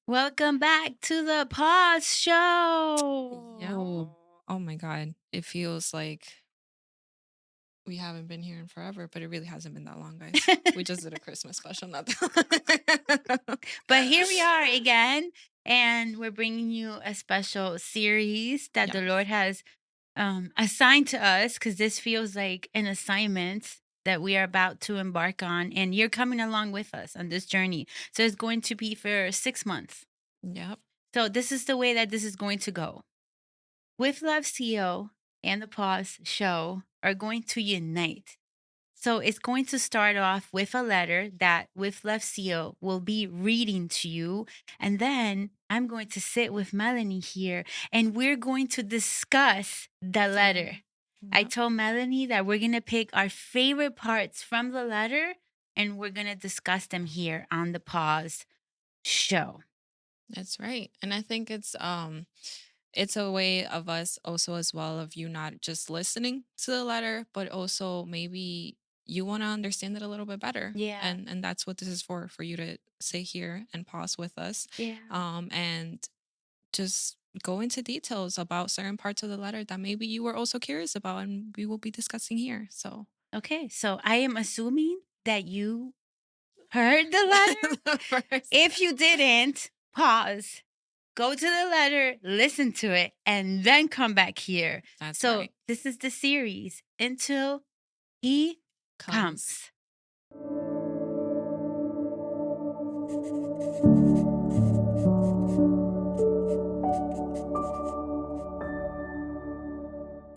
Welcome back to the Pause Show. Yo. Oh my God. It feels like we haven't been here in forever, but it really hasn't been that long, guys. We just did a Christmas special, not that. But here we are again, and we're bringing you a special series that the Lord Yes. has assigned to us because this feels like an assignment that we are about to embark on, and you're coming along with us on this journey. So it's going to be for 6 months. Yep. So this is the way that this is going to go. With Love CEO and the Pause Show are going to unite. So it's going to start off with a letter that With Love CEO will be reading to you. And then I'm going to sit with Melanie here and we're going to discuss the letter. I Yep. told Melanie that we're going to pick our favorite parts from the letter and we're going to discuss them here on the Pause Show. That's right. And I think it's a way of us also as well of you not just listening to the letter, but also maybe you want to understand it a little bit better. Yeah. And that's what this is for you to sit here and pause with us. Yeah. And just go into details about certain parts of the letter that maybe you were also curious about and we will be discussing here. So Okay. So I am assuming that you heard the letter. first, If you didn't, pause, go to the letter, listen to it, and then come back here. that's So right. this is the series until he Comes. comes.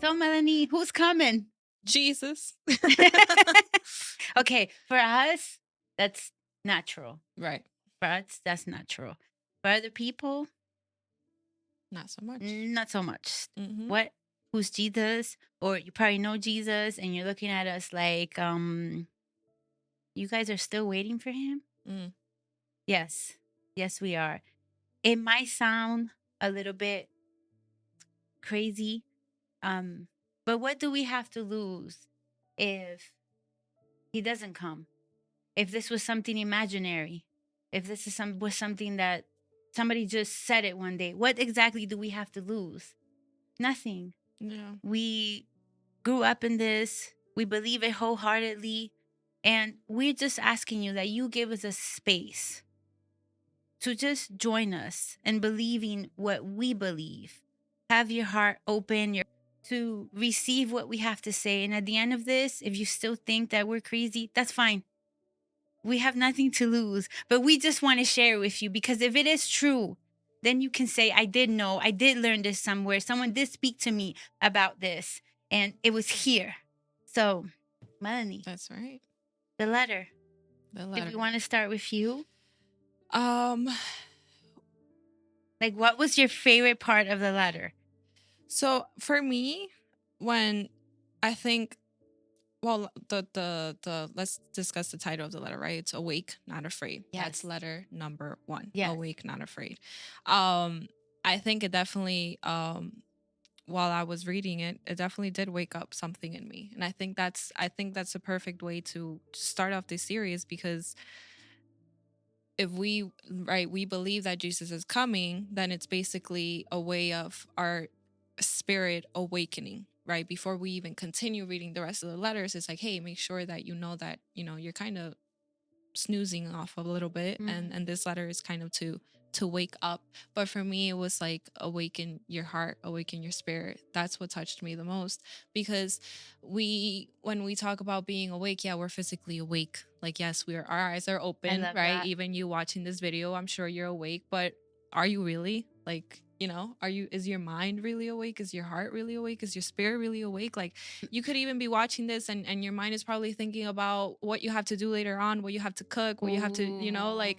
So Melanie, who's coming? Jesus. Okay, for us, that's natural. Right. For us, that's natural. For other people, Not so much. not so much. Mm-hmm. What? Who's Jesus? Or you probably know Jesus, and you're looking at us like, you guys are still waiting for him? Mm. Yes. Yes, we are. It might sound a little bit crazy, but what do we have to lose if he doesn't come? If this was something imaginary? If this is was something that somebody just said it one day, what exactly do we have to lose? Nothing. Yeah. We grew up in this. We believe it wholeheartedly. And we're just asking you that you give us a space to just join us in believing what we believe. Have your heart open to receive what we have to say. And at the end of this, if you still think that we're crazy, that's fine. We have nothing to lose, but we just want to share with you because if it is true, then you can say, I did know, I did learn this somewhere. Someone did speak to me about this, and it was here. So, Melanie, That's right. the letter. The If letter. we want to start with you, Um like what was your favorite part of the letter? so for me, when I think well, the let's discuss the title of the letter, right? It's Awake, Not Afraid. That's Yes. letter number 1. Yes. Awake, Not Afraid. I think it definitely while I was reading it, it definitely did wake up something in me. And I think that's a perfect way to start off this series because if we believe that Jesus is coming, then it's basically a way of our spirit awakening, right? Before we even continue reading the rest of the letters, it's like, hey, make sure that that you're kind of snoozing off a little bit, and this letter is kind of to wake up. But for me, it was like awaken your heart, awaken your spirit. That's what touched me the most, because when we talk about being awake, yeah, we're physically awake. Like, yes, our eyes are open, love right? that. Even you watching this video, I'm sure you're awake, but are you really? Like, is your mind really awake? Is your heart really awake? Is your spirit really awake? Like, you could even be watching this and your mind is probably thinking about what you have to do later on, what you have to cook, what you have to, like,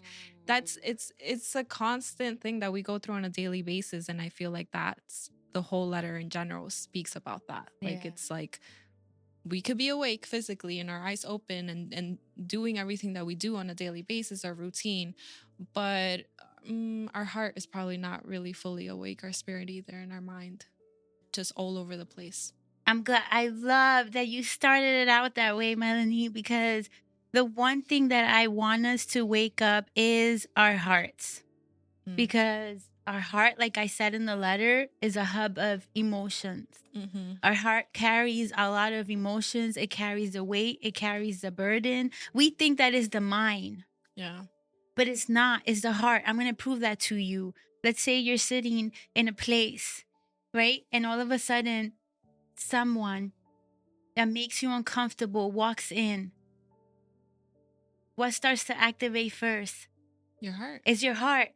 it's a constant thing that we go through on a daily basis. And I feel like that's the whole letter in general speaks about that. Like, Yeah. it's like we could be awake physically and our eyes open and doing everything that we do on a daily basis, our routine, but our heart is probably not really fully awake, our spirit either, and our mind just all over the place. I'm glad. I love that you started it out that way, Melanie, because the one thing that I want us to wake up is our hearts. Because our heart, like I said in the letter, is a hub of emotions. Our heart carries a lot of emotions. It carries the weight. It carries the burden. We think that is the mind. Yeah. But it's not. It's the heart. I'm going to prove that to you. Let's say you're sitting in a place, right? And all of a sudden, someone that makes you uncomfortable walks in. What starts to activate first? Your heart. It's your heart.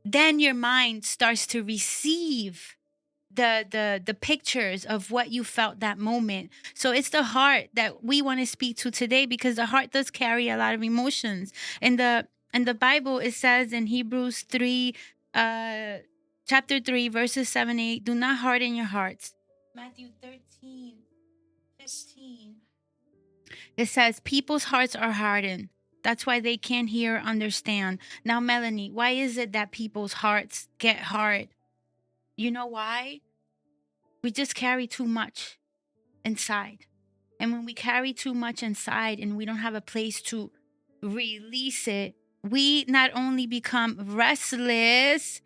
Then your mind starts to receive the pictures of what you felt that moment. So it's the heart that we want to speak to today, because the heart does carry a lot of emotions. In the Bible, it says in Hebrews 3, chapter 3, verses 7, 8, do not harden your hearts. Matthew 13, 15. It says, people's hearts are hardened. That's why they can't hear or understand. Now, Melanie, why is it that people's hearts get hard? You know why? We just carry too much inside. And when we carry too much inside and we don't have a place to release it, we not only become restless,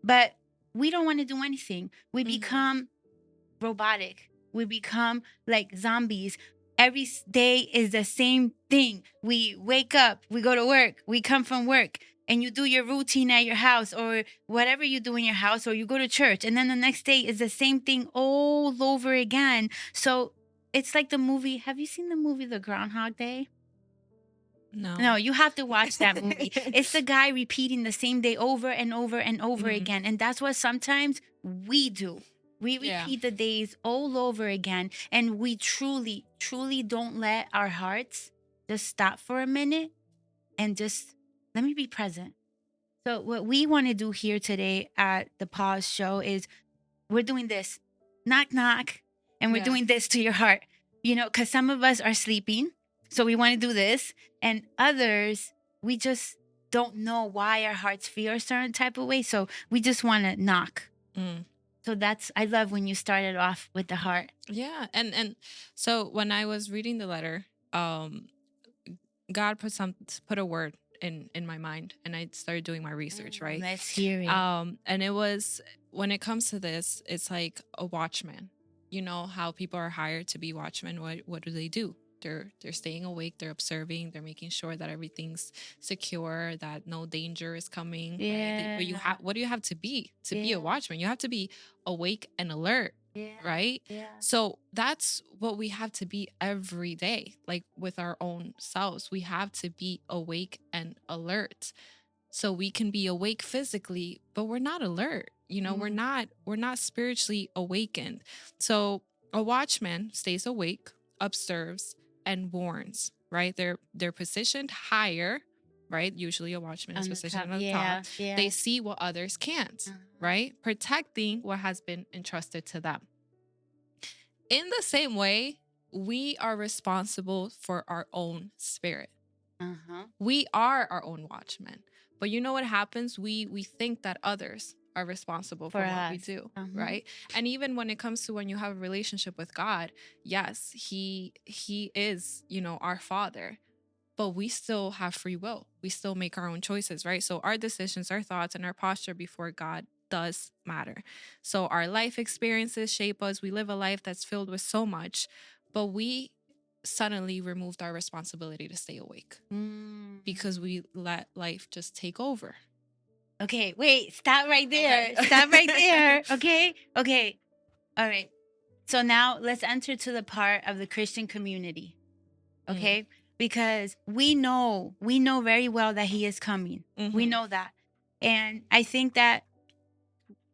but we don't want to do anything. We become robotic. We become like zombies. Every day is the same thing. We wake up, we go to work, we come from work, and you do your routine at your house or whatever you do in your house, or you go to church. And then the next day is the same thing all over again. So it's like the movie. Have you seen the movie The Groundhog Day? No, you have to watch that movie. It's the guy repeating the same day over and over and over again. And that's what sometimes we do. We repeat the days all over again. And we truly, truly don't let our hearts just stop for a minute and just let me be present. So what we want to do here today at the Pause Show is we're doing this, knock, knock, and we're doing this to your heart. You know, because some of us are sleeping. So we want to do this. And others, we just don't know why our hearts feel a certain type of way. So we just want to knock. So I love when you started off with the heart. Yeah. And so when I was reading the letter, God put a word in my mind, and I started doing my research, right? Let's hear it. And it was, when it comes to this, it's like a watchman. You know how people are hired to be watchmen. What do? They're staying awake, they're observing, they're making sure that everything's secure, that no danger is coming. Yeah. Right? But what do you have to be a watchman? You have to be awake and alert. Yeah. Right? Yeah. So that's what we have to be every day, like with our own selves. We have to be awake and alert. So we can be awake physically, but we're not alert. You know, we're not spiritually awakened. So a watchman stays awake, observes, and warns, right? They're positioned higher, right? Usually a watchman is positioned on the top. Yeah. They see what others can't, right? Protecting what has been entrusted to them. In the same way, we are responsible for our own spirit. We are our own watchmen. But you know what happens? We think that others are responsible for what we do, right? And even when it comes to when you have a relationship with God, yes, he is, you know, our Father, but we still have free will. We still make our own choices, right? So our decisions, our thoughts, and our posture before God does matter. So our life experiences shape us. We live a life that's filled with so much, but we suddenly removed our responsibility to stay awake because we let life just take over. Okay, wait, stop right there. Okay. Stop right there. Okay. All right. So now let's enter to the part of the Christian community. Okay? Because we know very well that he is coming. We know that. And I think that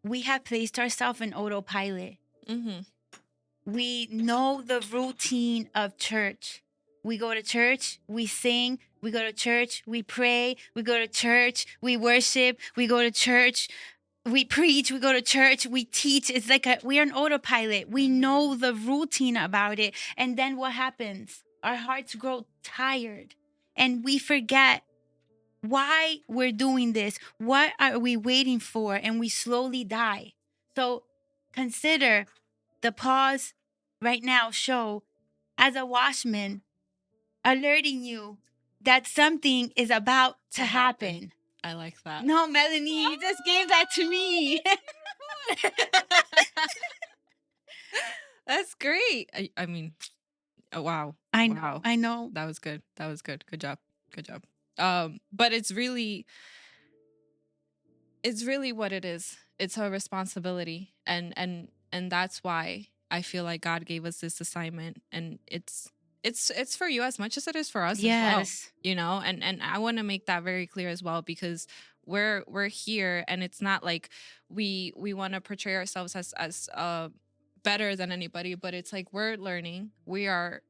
we have placed ourselves in autopilot. We know the routine of church. We go to church, we sing, we go to church, we pray, we go to church, we worship, we go to church, we preach, we go to church, we teach. It's like we're an autopilot. We know the routine about it. And then what happens? Our hearts grow tired and we forget why we're doing this. What are we waiting for? And we slowly die. So consider the pause right now show as a watchman alerting you that something is about to happen. I like that. No, Melanie, you just gave that to me. That's great. I mean, oh, wow. I Wow. know. I know. That was good. That was good. Good job. Good job. But it's really what it is. It's a responsibility, and that's why I feel like God gave us this assignment, and it's for you as much as it is for us as well. Yes. You know, and I want to make that very clear as well, because we're here, and it's not like we want to portray ourselves as better than anybody, but it's like we're learning. We are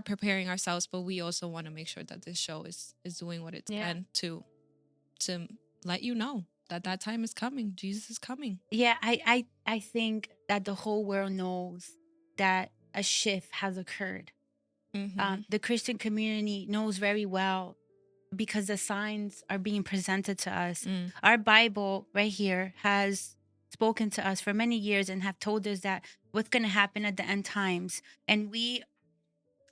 preparing ourselves, but we also want to make sure that this show is doing what it's Yeah. can to let you know that time is coming. Jesus is coming. Yeah, I think that the whole world knows that a shift has occurred. The Christian community knows very well, because the signs are being presented to us. Our Bible right here has spoken to us for many years and have told us that what's going to happen at the end times. And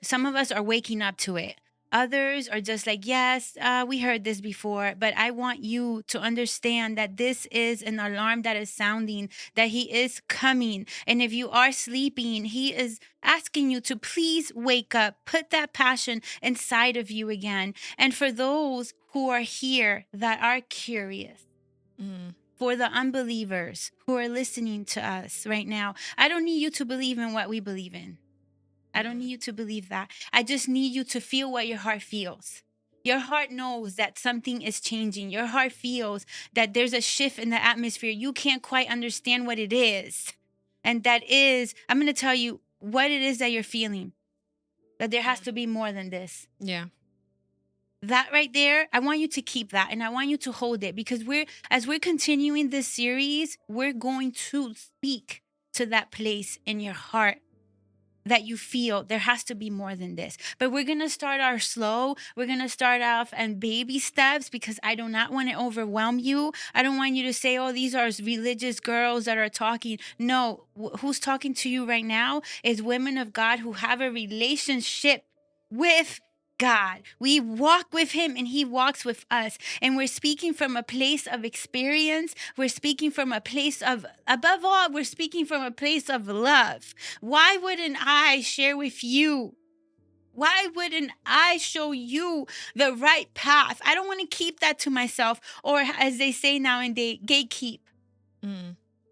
some of us are waking up to it. Others are just like, yes, we heard this before, but I want you to understand that this is an alarm that is sounding, that he is coming. And if you are sleeping, he is asking you to please wake up, put that passion inside of you again. And for those who are here that are curious, for the unbelievers who are listening to us right now, I don't need you to believe in what we believe in. I don't need you to believe that. I just need you to feel what your heart feels. Your heart knows that something is changing. Your heart feels that there's a shift in the atmosphere. You can't quite understand what it is. And that is, I'm going to tell you what it is that you're feeling. That there has to be more than this. Yeah. That right there, I want you to keep that, and I want you to hold it, because as we're continuing this series, we're going to speak to that place in your heart that you feel there has to be more than this. But we're going to start our slow. We're going to start off in baby steps, because I do not want to overwhelm you. I don't want you to say, oh, these are religious girls that are talking. No, who's talking to you right now is women of God who have a relationship with God. We walk with him and he walks with us. And we're speaking from a place of experience. We're speaking from a place of, above all, we're speaking from a place of love. Why wouldn't I share with you? Why wouldn't I show you the right path? I don't want to keep that to myself, or as they say nowadays, gatekeep.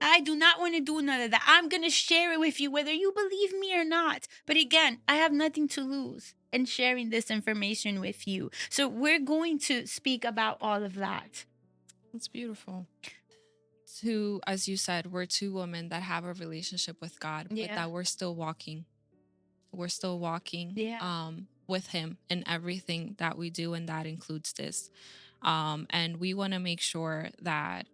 I do not want to do none of that. I'm going to share it with you, whether you believe me or not. But again, I have nothing to lose in sharing this information with you. So we're going to speak about all of that. That's beautiful. As you said, we're two women that have a relationship with God, but that we're still walking. We're still walking with him in everything that we do, and that includes this. And we want to make sure that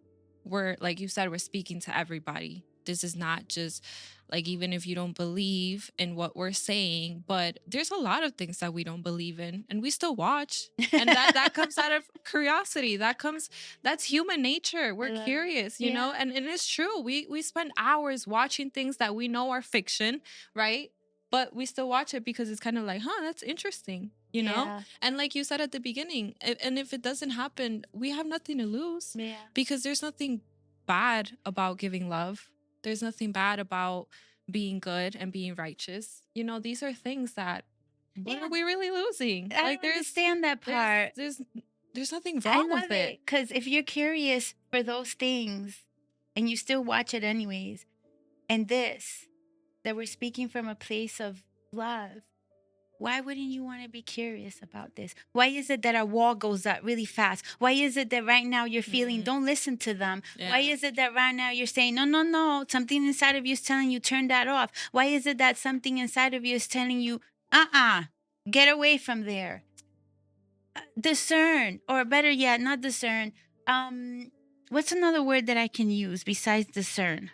we're, like you said, we're speaking to everybody. This is not just like, even if you don't believe in what we're saying, but there's a lot of things that we don't believe in, and we still watch. And that comes out of curiosity. That's human nature. We're curious, you know, and it's true. We spend hours watching things that we know are fiction, right? But we still watch it because it's kind of like, that's interesting, you know? And like you said at the beginning, and if it doesn't happen, we have nothing to lose, because there's nothing bad about giving love. There's nothing bad about being good and being righteous. You know, these are things that, what are we really losing? I like, don't understand that part. There's nothing wrong with it. Because if you're curious for those things and you still watch it anyways, and that we're speaking from a place of love, why wouldn't you want to be curious about this? Why is it that our wall goes up really fast? Why is it that right now you're feeling, don't listen to them? Why is it that right now you're saying, no, something inside of you is telling you, turn that off? Why is it that something inside of you is telling you, get away from there? Discern, or better yet, not discern. What's another word that I can use besides discern?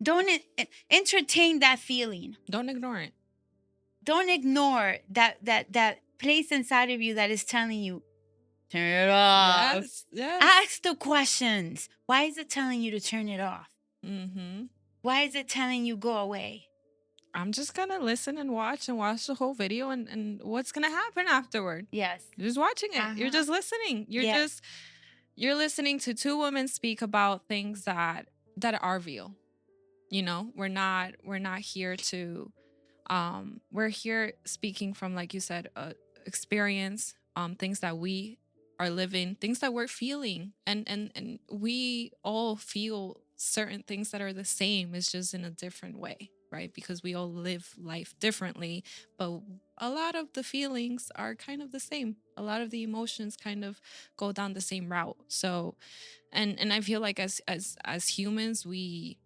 Don't entertain that feeling. Don't ignore it. Don't ignore that place inside of you that is telling you, turn it off. Yes. Ask the questions. Why is it telling you to turn it off? Why is it telling you go away? I'm just gonna listen and watch the whole video, and what's gonna happen afterward? Yes. You're just watching it. You're Uh-huh. just listening. Yes. You're listening to two women speak about things that are real. You know, we're not here to we're here speaking from, like you said, experience, things that we are living, things that we're feeling, and we all feel certain things that are the same. It's just in a different way, right? Because we all live life differently, but a lot of the feelings are kind of the same. A lot of the emotions kind of go down the same route. So, and I feel like as humans, we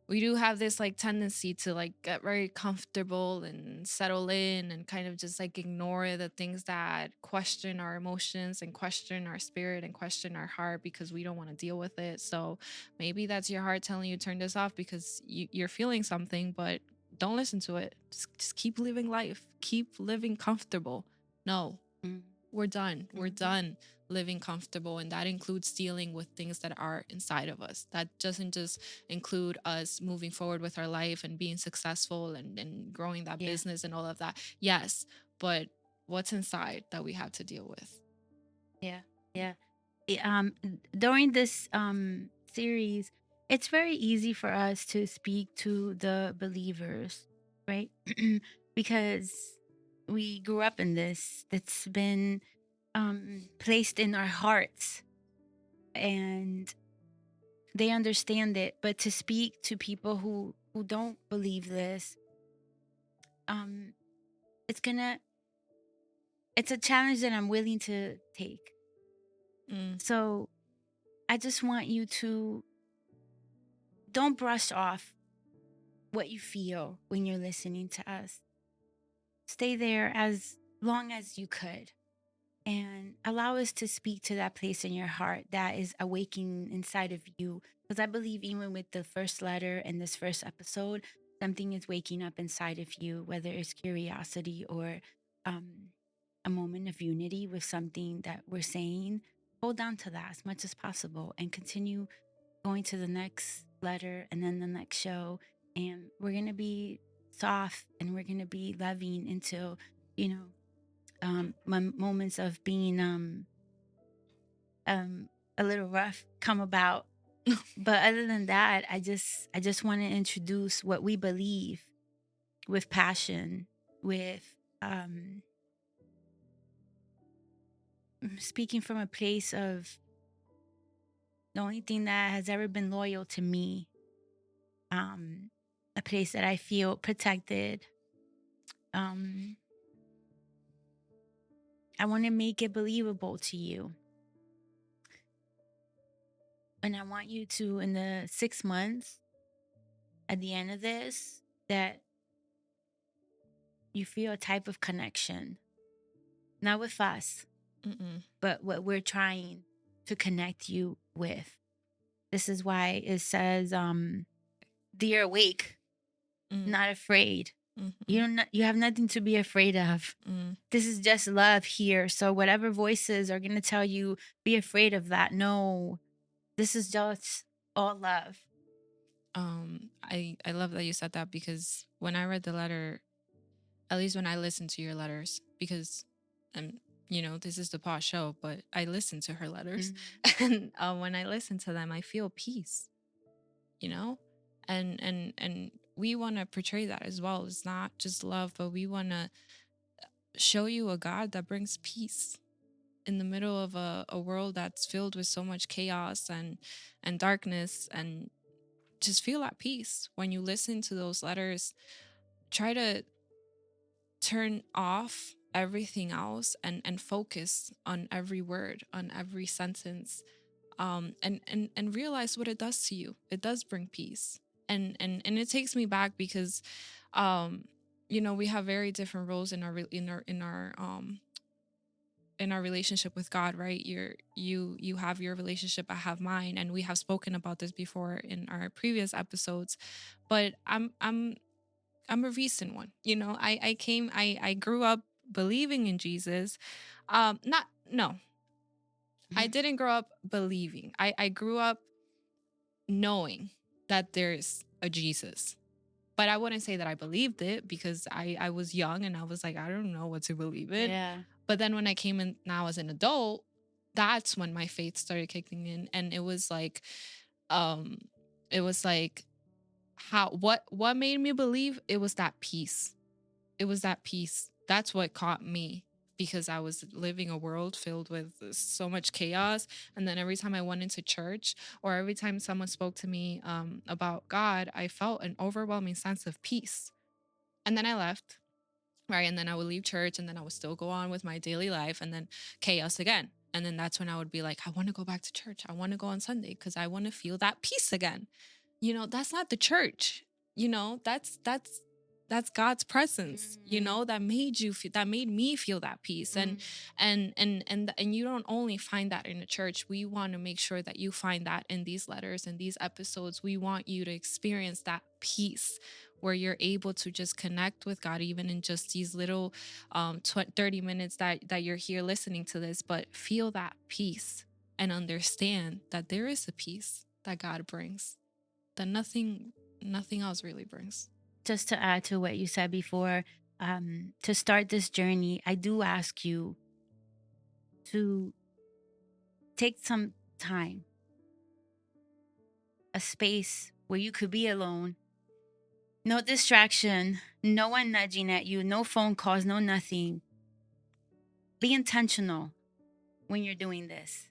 do have this like tendency to like get very comfortable and settle in and kind of just like ignore the things that question our emotions and question our spirit and question our heart because we don't want to deal with it. So maybe that's your heart telling you turn this off because you're feeling something, but don't listen to it. Just keep living life, keep living comfortable. No, Mm. we're done. We're Mhm. done living comfortable. And that includes dealing with things that are inside of us. That doesn't just include us moving forward with our life and being successful and growing that Yeah. business and all of that. Yes, but what's inside that we have to deal with? Yeah. Yeah. During this series, it's very easy for us to speak to the believers, right? Because we grew up in this. That's been placed in our hearts, and they understand it. But to speak to people who don't believe this, um, it's gonna it's a challenge that I'm willing to take. Mm, So I just want you to don't brush off what you feel when you're listening to us. Stay there as long as you could and allow us to speak to that place in your heart that is awakening inside of you. Because I believe, even with the first letter and this first episode, something is waking up inside of you, whether it's curiosity or um, a moment of unity with something that we're saying. Hold on to that as much as possible and continue going to the next letter and then the next show. And we're going to be soft and we're going to be loving until, you know, moments of being um, a little rough come about. But other than that, I just want to introduce what we believe with passion, with speaking from a place of the only thing that has ever been loyal to me, um, a place that I feel protected. Um, I want to make it believable to you. And I want you to, in the 6 months at the end of this, that you feel a type of connection, not with us, mm-mm, but what we're trying to connect you with. This is why it says, "Dear awake, mm, not afraid." mm-hmm, You have nothing to be afraid of. mm. This is just love here. So whatever voices are gonna tell you be afraid of that, no, this is just all love. I love that you said that because when I read the letter, at least when I listen to your letters, because um this is the pause show, but I listen to her letters, Mhm. and when I listen to them, I feel peace. You know, and we want to portray that as well. It's not just love, but we want to show you a God that brings peace in the middle of a world that's filled with so much chaos and darkness, and just feel at peace when you listen to those letters. Try to turn off everything else and focus on every word, on every sentence, and realize what it does to you. It does bring peace. And it takes me back because um we have very different roles in our relationship with God, right? You have your relationship, I have mine, and we have spoken about this before in our previous episodes. But I'm a recent one. I grew up believing in Jesus. Not No, I Mhm. didn't grow up believing. I grew up knowing that there's a Jesus. But I wouldn't say that I believed it, because I was young and I was like, I don't know what to believe in. Yeah. But then when I came in now as an adult, that's when my faith started kicking in. And um it was like, what made me believe? It was that peace. It was that peace. That's what caught me, because I was living a world filled with so much chaos. And then every time I went into church, or every time someone spoke to me about God, I felt an overwhelming sense of peace. And then I left, right? And then I would leave church, and then I would still go on with my daily life, and then chaos again. And then that's when I would be like, I want to go back to church. I want to go on Sunday because I want to feel that peace again. That's not the church. That's God's presence, that made you feel, that made me feel that peace. And you don't only find that in the church. We want to make sure that you find that in these letters and these episodes. We want you to experience that peace where you're able to just connect with God, even in just these little 30 minutes that you're here listening to this, but feel that peace and understand that there is a peace that God brings that nothing else really brings. Just to add to what you said before, to start this journey, I do ask you to take some time, a space where you could be alone, no distraction, no one nudging at you, no phone calls, no nothing. Be intentional when you're doing this,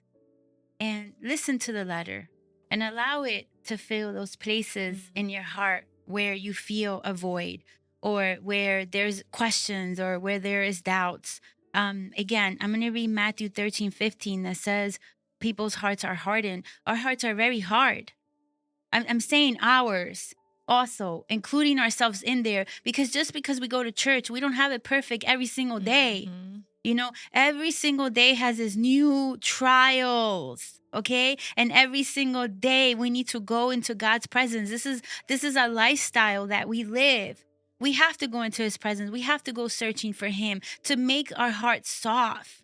and listen to the letter and allow it to fill those places in your heart where you feel a void, or where there's questions, or where there is doubts. Again, I'm going to read Matthew 13:15 that says, people's hearts are hardened. Our hearts are very hard. I'm saying ours also, including ourselves in there, because just because we go to church, we don't have it perfect every single day. Every single day has its new trials, okay? And every single day we need to go into God's presence. This is a lifestyle that we live. We have to go into his presence. We have to go searching for him to make our hearts soft,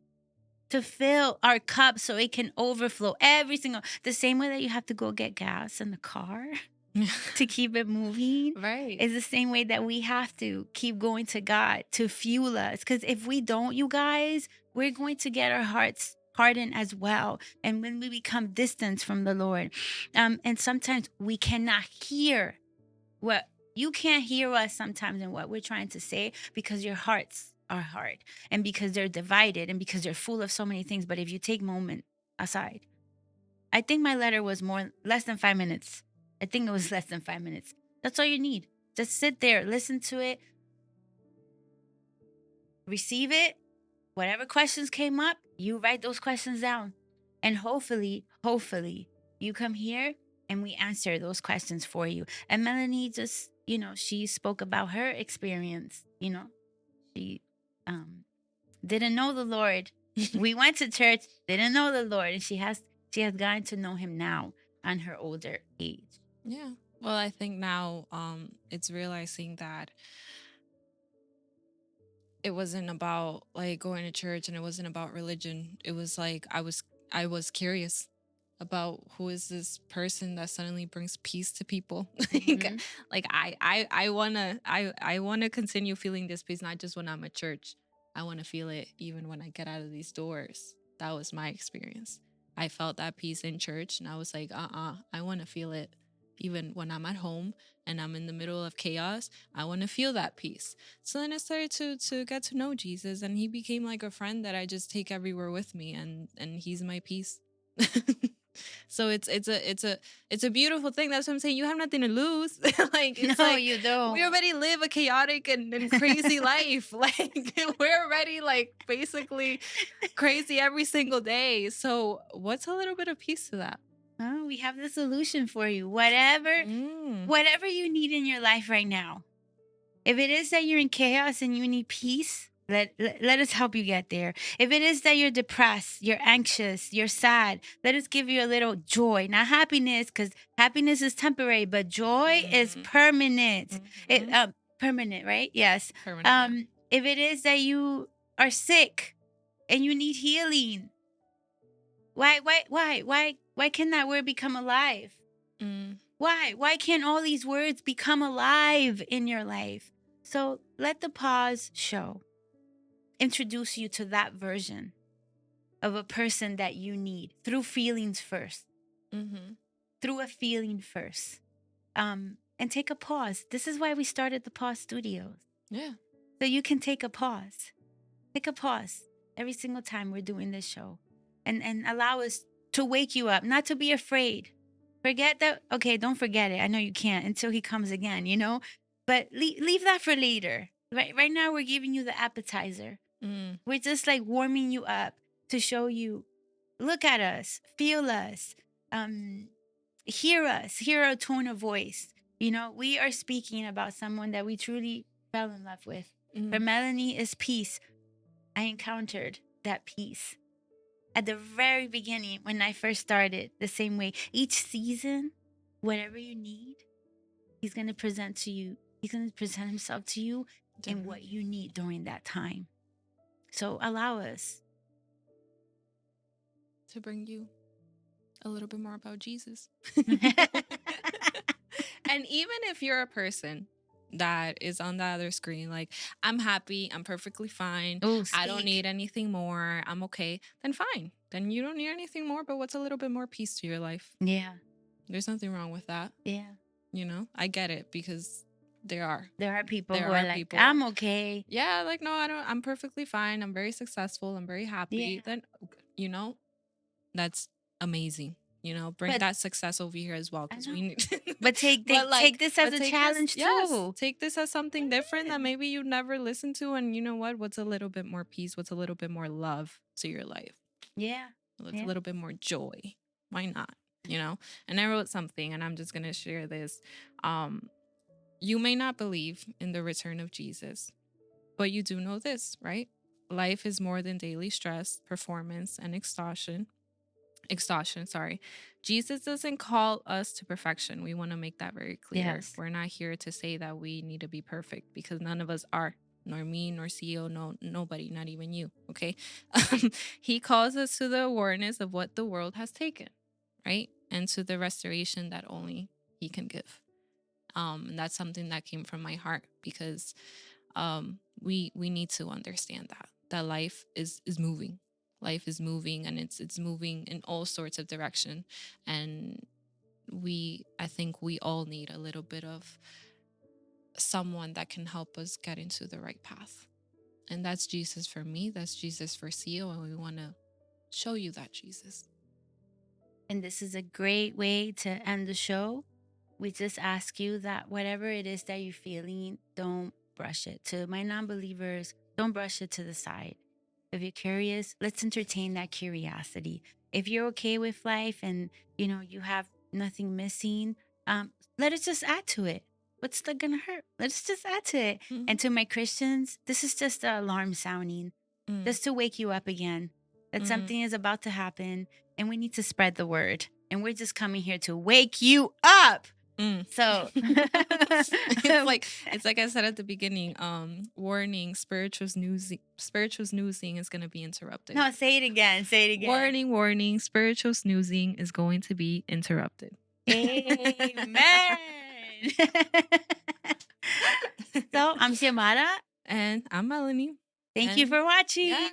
to fill our cup so it can overflow the same way that you have to go get gas in the car to keep it moving, right? Is the same way that we have to keep going to God to fuel us. Because if we don't, you guys, we're going to get our hearts hardened as well. And when we become distant from the Lord, and sometimes we cannot hear what you can't hear us sometimes in what we're trying to say, because your hearts are hard, and because they're divided, and because they're full of so many things. But if you take moment aside, I think my letter was less than 5 minutes. I think it was less than 5 minutes. That's all you need. Just sit there, listen to it, receive it. Whatever questions came up, you write those questions down. And hopefully, you come here and we answer those questions for you. And Melanie just, she spoke about her experience. She didn't know the Lord. We went to church, didn't know the Lord, and she has gotten to know him now on her older age. Yeah. Well, I think now it's realizing that it wasn't about like going to church, and it wasn't about religion. It was like I was curious about who is this person that suddenly brings peace to people. Like I wanna continue feeling this peace, not just when I'm at church. I wanna feel it even when I get out of these doors. That was my experience. I felt that peace in church, and I was like, I wanna feel it even when I'm at home and I'm in the middle of chaos. I want to feel that peace. So then I started to get to know Jesus, and he became like a friend that I just take everywhere with me, and he's my peace. So it's a beautiful thing. That's what I'm saying. You have nothing to lose. Like, it's no, like, you don't. We already live a chaotic and crazy life. Like, we're already like basically crazy every single day. So what's a little bit of peace to that? Oh, we have the solution for you. Whatever you need in your life right now. If it is that you're in chaos and you need peace, let us help you get there. If it is that you're depressed, you're anxious, you're sad, let us give you a little joy. Not happiness, because happiness is temporary, but joy is permanent. Permanent, right? Yes. Permanent. If it is that you are sick and you need healing, why can that word become alive? Why can't all these words become alive in your life? So let the pause show, introduce you to that version of a person that you need through feelings first, through a feeling first. And take a pause. This is why we started the Pause Studios. Yeah. So you can take a pause. Take a pause every single time we're doing this show, and allow us to wake you up, not to be afraid. Forget that. Okay, don't forget it. I know you can't until he comes again, you know? But leave that for later. Right now, we're giving you the appetizer. We're just like warming you up to show you, look at us, feel us, hear us, hear our tone of voice. You know, we are speaking about someone that we truly fell in love with. For Melanie is peace. I encountered that peace at the very beginning when I first started, the same way. Each season, whatever you need, he's going to present to you. He's going to present himself to you in what you need during that time. So allow us to bring you a little bit more about Jesus. And even if you're a person that is on the other screen, like, I'm happy, I'm perfectly fine, I don't need anything more, I'm okay, then fine. Then you don't need anything more, but what's a little bit more peace to your life? Yeah. There's nothing wrong with that. Yeah. You know, I get it, because there are people who are like, I'm okay. Yeah, like, no, I'm perfectly fine, I'm very successful, I'm very happy. Yeah. Then, you know, that's amazing. You know, bring that success over here as well, because we need. But take this as a challenge too. Yes, take this as something different that maybe you never listened to, and you know what? What's a little bit more peace? What's a little bit more love to your life? Yeah, what's a little bit more joy? Why not? You know. And I wrote something, and I'm just gonna share this. You may not believe in the return of Jesus, but you do know this, right? Life is more than daily stress, performance, and exhaustion. Jesus doesn't call us to perfection. We want to make that very clear. Yes. We're not here to say that we need to be perfect, because none of us are, nor me, nor CEO, nobody, not even you. Okay. He calls us to the awareness of what the world has taken, right? And to the restoration that only he can give. And that's something that came from my heart, because we need to understand that life is moving. Life is moving, and it's moving in all sorts of direction. And I think we all need a little bit of someone that can help us get into the right path. And that's Jesus for me. That's Jesus for CEO. And we want to show you that Jesus. And this is a great way to end the show. We just ask you that whatever it is that you're feeling, don't brush it. To my non-believers, don't brush it to the side. If you're curious, let's entertain that curiosity. If you're okay with life and, you know, you have nothing missing, let us just add to it. What's that gonna hurt? Let's just add to it. Mm-hmm. And to my Christians, this is just the alarm sounding, just to wake you up again, that something is about to happen, and we need to spread the word. And we're just coming here to wake you up. So it's like I said at the beginning, warning, spiritual snoozing is going to be interrupted. No, say it again. Warning, spiritual snoozing is going to be interrupted. Amen. So I'm Xiomara. And I'm Melanie. Thank you for watching. Yes.